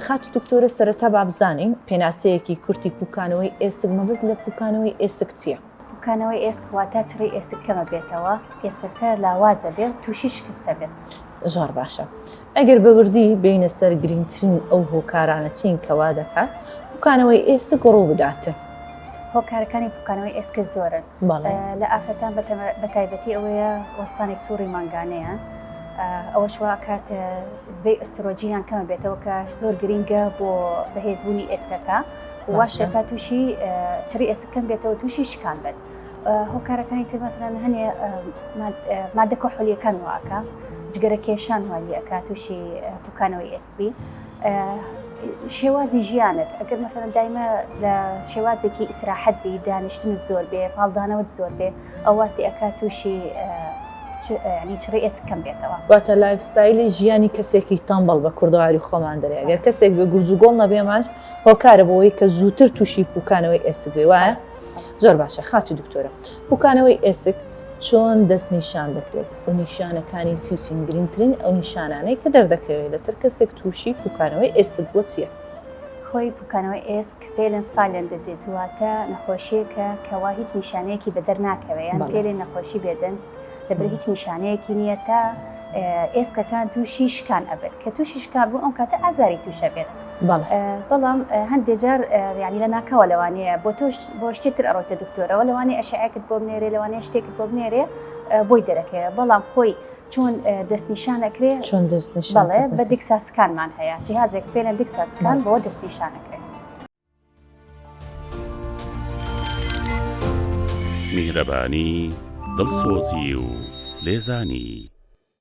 خاتو دکتۆرە سەرەتا با بزانین پێناسەیەکی کورتی پوکانەوەی ئێسک مەبەست لە پوکانەوەی ئێسک چییە؟ پوکانەوەی ئێسک واتە چڕی ئێسک کەمە بێتەوە، ئێسکەکە لاوازە بێت تووشی شکستە بێت. زۆر باشە. ئەگەر بەوردی بینە سەر گرنگترین ئەو هۆکارانە چین کەوا دەکات پوکانەوەی ئێسک ڕوو بداتە. هۆکارەکانی پوکانەوەی ئێسکە زۆرن لە ئافرەتان بەتایبەتی ئەوەیە وەستانی سووڕی مانگانەیە، ئەوەش وا کات زبەی ئەسترۆجینیان کەمە بێتەوە کە زۆر گرینگە بۆ بەهێزبوونی ئێسکەکە واش دەکات تووشی چڕی ئێسکەکەم بێتەوە تووشی شکان بێت. هۆکارەکانی تر مەثڵەن هەنێ مادە کۆحولیەکان واکە جگەرە کێشان والیەکە تووشی پوکانەوەی ئێسکی. شێوازی ژیانت ئەگەر مەثڵەن دایمە لە شێوازێکی ئیسراحەت بی دانیشتنت زۆر بێ پاڵدانەوەت زۆر بێ ئەوواتی ئەکا تووشی ینی چڕی ئێسکەم بێتەوە. واتە لایفستایلی ژیانی کەسێکی تەمبەڵ بە کوردەواری خۆمان دەرێ ئەگەر کەسێک بێ گورجوگۆڵ نەبێماش هۆکارە بۆەوەی کە زووتر تووشی پوکانەوەی ئێسک بێ وایە؟ زۆر باشە. خاتی دکتۆرە پوکانەوەی ئێسک چۆن دەست نیشان دەکرێت؟ بۆ نیشانەکانی سیوسین گرنگترین ئەو نیشانانەی کە دەردەکەوێت لەسەر کەسێک تووشی پوکانەوەی ئێسک بۆ چییە؟ خۆی پوکانەوەی ئێسک پێلێن سایلەنت دزیز واتە نەخۆشیەکە کەوا هیچ نیشانەیەکی بەدەر ناکەوێت یان پێلێن نەخۆشی بێدەن لەبەر هیچ نیشانەیەکی نییە تا ئێسکەکان تووشی شکان ئەبێت کە تووشی شکان بوو ئەم کاتە ئازاری تووشە بێت. بەڵام هەندێک جار ینی لە ناکەوە لەوانەیە بۆ تۆش بۆ شتێتر ئەڕۆتە دکتۆرەوە لەوانەیە ئەشعەکەت بۆ بنێرێ لەوانەیە شتێکت بۆ بنێرێ بۆی دەرەکەوێت بەڵام خۆی چۆن دەستنیشانەکرێ چۆن دەستنیشان بەڵێ بە دیکساسکانمان هەیە جیهازێک پێنە دیکساسکان بۆ دەستنیشانەکرێت. میهرەبانی دڵسۆزی و لێزانی